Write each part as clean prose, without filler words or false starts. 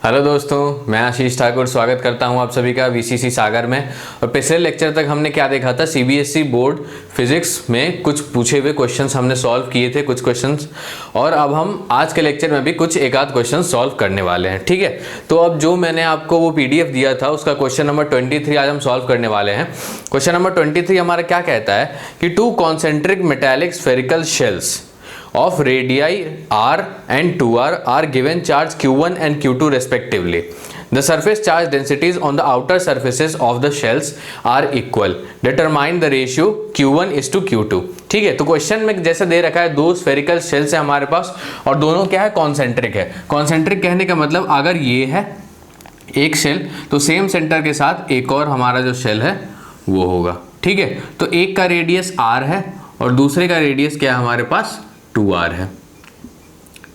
Hello दोस्तों, मैं आशीष ठाकुर स्वागत करता हूं आप सभी का वीसीसी सागर में। और पिछले लेक्चर तक हमने क्या देखा था, सीबीएसई बोर्ड फिजिक्स में कुछ पूछे हुए क्वेश्चंस हमने सॉल्व किए थे कुछ क्वेश्चंस, और अब हम आज के लेक्चर में भी कुछ एक आध क्वेश्चन सॉल्व करने वाले हैं। ठीक है, तो अब जो मैंने आपको वो पीडीएफ दिया था उसका क्वेश्चन नंबर 23 आज हम सॉल्व करने वाले हैं। क्वेश्चन नंबर 23 हमारा क्या कहता है कि to concentric metallic spherical shells of radii r and 2r are given charge q1 and q2 respectively. The surface charge densities on the outer surfaces of the shells are equal. Determine the ratio q1 is to q2. ठीक है, तो question में जैसे दे रखा है दो spherical shells है हमारे पास और दोनों क्या है, कॉन्सेंट्रिक है। कॉन्सेंट्रिक कहने का मतलब अगर ये है एक शेल तो सेम सेंटर के साथ एक और हमारा जो शेल है वो होगा। ठीक है, तो एक का रेडियस r है और दूसरे का रेडियस क्या है हमारे पास 2r है।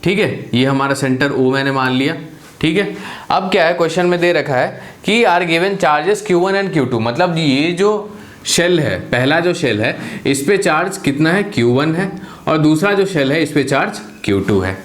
ठीक है, ये हमारा सेंटर O मैंने मान लिया। ठीक है, अब क्या है, क्वेश्चन में दे रखा है कि are given charges q1 and q2, मतलब ये जो शेल है, पहला जो शेल है इस पे चार्ज कितना है, q1 है, और दूसरा जो शेल है इस पे चार्ज q2 है।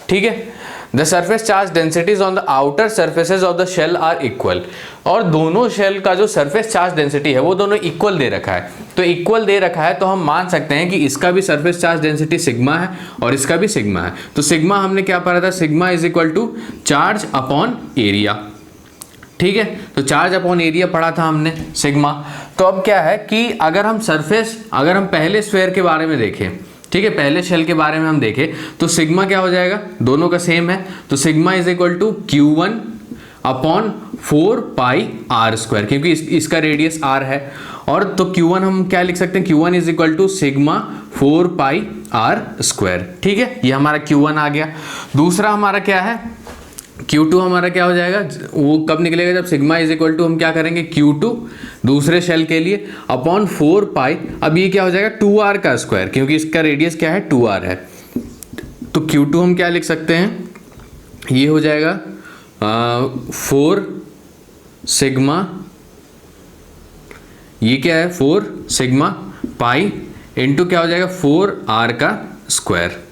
ठीक है, the surface charge densities on the outer surfaces of the shell are equal, और दोनों शेल का जो सरफेस चार्ज डेंसिटी है वो दोनों इक्वल दे रखा है। तो इक्वल दे रखा है तो हम मान सकते हैं कि इसका भी सरफेस चार्ज डेंसिटी सिग्मा है और इसका भी सिग्मा है। तो सिग्मा हमने क्या पढ़ा था, sigma is equal to charge upon area. ठीक है, तो चार्ज अपॉन एरिया पढ़ा था हमने सिग्मा। तो अब क्या है कि अगर हम पहले स्फेयर के बारे में देखें, ठीक है, पहले शेल के बारे में हम देखें तो सिग्मा क्या हो जाएगा, दोनों का सेम है, तो sigma is equal to q1 upon 4 pi r square, क्योंकि इसका रेडियस r है। और तो q1 हम क्या लिख सकते हैं, q1 is equal to sigma 4 pi r square. ठीक है, ये हमारा q1 आ गया। दूसरा हमारा क्या है, Q2 हमारा क्या हो जाएगा, वो कब निकलेगा, जब सिग्मा इज इक्वल टू हम क्या करेंगे Q2 दूसरे शेल के लिए अपॉन 4 पाई, अब ये क्या हो जाएगा 2r का स्क्वायर, क्योंकि इसका रेडियस क्या है 2r है। तो Q2 हम क्या लिख सकते हैं, ये हो जाएगा 4 सिग्मा, ये क्या है 4 सिग्मा पाई इंटू क्या हो जाएगा 4r का स्क्वायर।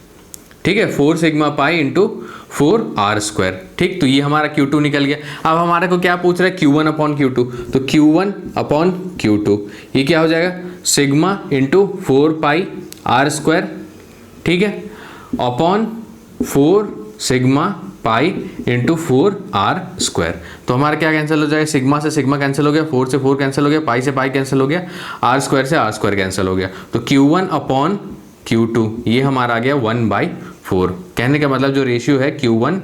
ठीक है, 4 sigma pi into 4r square. ठीक, तो ये हमारा Q2 निकल गया। अब हमारे को क्या पूछ रहा है, Q1 अपॉन Q2, तो Q1 अपॉन Q2 ये क्या हो जाएगा, sigma into 4 pi r square. ठीक है, upon 4 sigma pi into 4r square. तो हमारा क्या कैंसिल हो जाएगा, सिग्मा से सिग्मा कैंसिल हो गया, 4 से 4 कैंसिल हो गया, पाई से पाई कैंसिल हो गया, r स्क्वायर से r स्क्वायर कैंसिल हो गया। तो Q1 अपॉन Q2 ये हमारा आ गया 1/4। कहने का मतलब जो रेशियो है Q1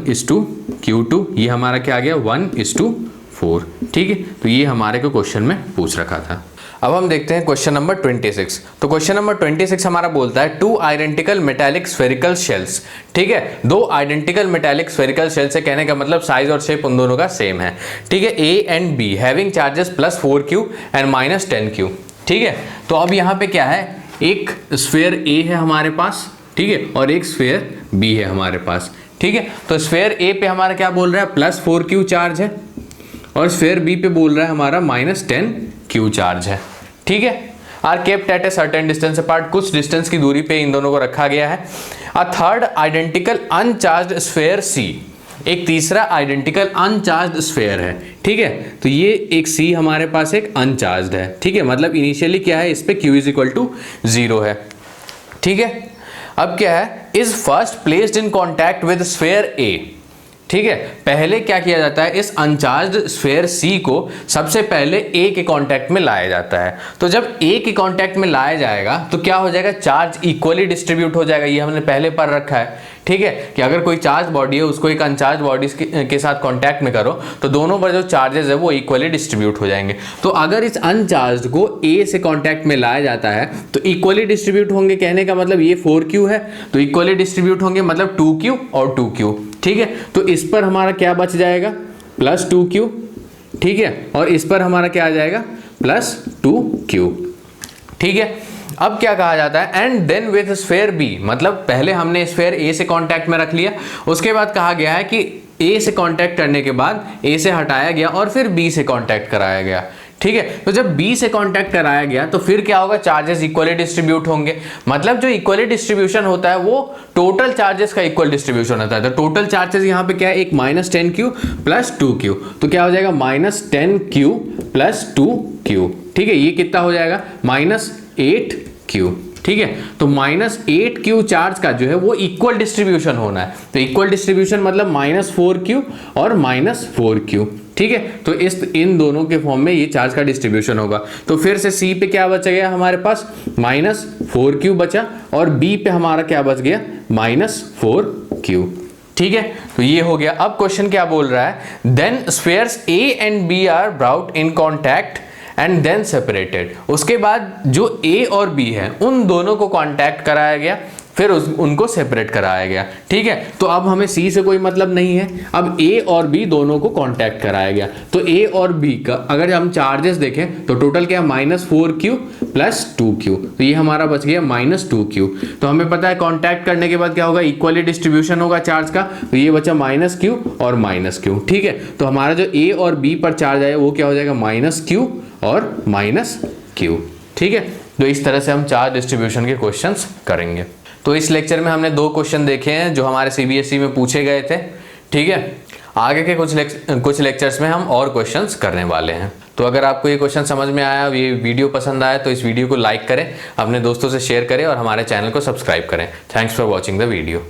इज टू Q2 ये हमारा क्या आ गया 1:4। ठीक है, तो ये हमारे को क्वेश्चन में पूछ रखा था। अब हम देखते हैं क्वेश्चन नंबर 26। तो क्वेश्चन नंबर 26 हमारा बोलता है two identical metallic spherical shells. ठीक है, दो आइडेंटिकल मेटालिक स्फेरिकल शेल्स से कहने का मतलब साइज और शेप उन दोनों का सेम है। ठीक है, A and B having charges +4q and -10q। ठीक है, तो अब यहाँ पे क्या है, एक स्फेयर A है हमारे पास, ठीक है, और एक स्फेयर B है हमारे पास। ठीक है, तो स्फेयर A पे हमारा क्या बोल रहा है, +4q चार्ज है, और स्फेयर B पे बोल रहा है हमारा -10q चार्ज है। ठीक है, are kept at a certain distance apart, कुछ डिस्टेंस की दूरी पे इन दोनों को रखा गया है। A third identical uncharged sphere C, एक तीसरा आइडेंटिकल अनचार्ज्ड स्फेयर है। ठीक है, तो ये एक C हमारे पास एक अनचार्ज्ड है। ठीक है, मतलब इनिशियली क्या है, इस पे Q इज इक्वल टू 0 है। ठीक है, अब क्या है, is first placed in contact with sphere A। ठीक है, पहले क्या किया जाता है, इस अनचार्ज्ड स्फेयर C को सबसे पहले A के कांटेक्ट में लाया जाता है। तो जब A के कांटेक्ट में लाया जाएगा तो क्या हो जाएगा, चार्ज इक्वली डिस्ट्रीब्यूट हो जाएगा। ये हमने पहले पढ़ रखा है। ठीक है, कि अगर कोई चार्ज बॉडी है उसको एक अनचार्ज बॉडी के साथ कांटेक्ट में करो तो दोनों पर जो चार्जेस है वो इक्वली डिस्ट्रीब्यूट हो जाएंगे। तो अगर इस अनचार्ज को A से कांटेक्ट में लाया जाता है तो इक्वली डिस्ट्रीब्यूट होंगे। कहने का मतलब ये 4q है तो इक्वली डिस्ट्रीब्यूट होंगे, मतलब 2q और 2q। ठीक है, तो इस पर हमारा क्या बच जाएगा, +2q। ठीक है, और इस पर हमारा क्या आ जाएगा, +2q। ठीक है, अब क्या कहा जाता है, and then with sphere B, मतलब पहले हमने स्फेयर A से कांटेक्ट में रख लिया, उसके बाद कहा गया है कि A से कांटेक्ट करने के बाद A से हटाया गया और फिर B से कांटेक्ट कराया गया। ठीक है। तो जब B से कांटेक्ट कराया गया तो फिर क्या होगा, चार्जेस इक्वली डिस्ट्रीब्यूट होंगे। मतलब जो इक्वली डिस्ट्रीब्यूशन होता है वो टोटल चार्जेस का इक्वल डिस्ट्रीब्यूशन होता है। तो टोटल चार्जेस यहाँ पे क्या है, एक -10Q प्लस 2Q, तो क्या हो जाएगा -10Q प्लस 2Q। ठीक है, ये कितना हो जाएगा -8Q। ठीक है, तो -8Q चार्ज का जो है वो इक्वल डिस्ट्रीब्यूशन होना है। तो इक्वल डिस्ट्रीब्यूशन मतलब -4Q और -4Q। ठीक है, तो इन दोनों के फॉर्म में ये चार्ज का डिस्ट्रीब्यूशन होगा। तो फिर से C पे क्या बच गया हमारे पास, -4Q बचा, और B पे हमारा क्या बच गया, -4Q। ठीक है, तो ये हो गया। अब क्वेश्चन क्या बोल रहा है, then spheres A and B are brought in contact and then separated. उसके बाद जो A और B है उन दोनों को कांटेक्ट कराया गया, फिर उनको सेपरेट कराया गया। ठीक है, तो अब हमें C से कोई मतलब नहीं है, अब A और B दोनों को कांटेक्ट कराया गया। तो A और B का अगर हम चार्जेस देखें तो टोटल क्या है, -4Q प्लस 2Q, तो ये हमारा बच गया -2Q। तो हमें पता है कांटेक्ट करने के बाद क्या होगा, इक्वली डिस्ट्रीब्यूशन होगा चार्ज का, तो ये बचा -Q और -Q। ठीक है, तो हमारा जो A और B पर चार्ज आया वो क्या हो जाएगा, -Q और -Q। ठीक है, तो इस तरह से हम चार्ज डिस्ट्रीब्यूशन के क्वेश्चंस करेंगे। तो इस लेक्चर में हमने 2 क्वेश्चन देखे हैं जो हमारे CBSE में पूछे गए थे। ठीक है, आगे के कुछ लेक्चर्स में हम और क्वेश्चंस करने वाले हैं। तो अगर आपको ये क्वेश्चन समझ में आया, ये वीडियो पसंद आया, तो इस वीडियो को लाइक करें, अपने दोस्तों से शेयर करें और हमारे चैनल को सब्सक्राइब करें। Thanks for watching the video.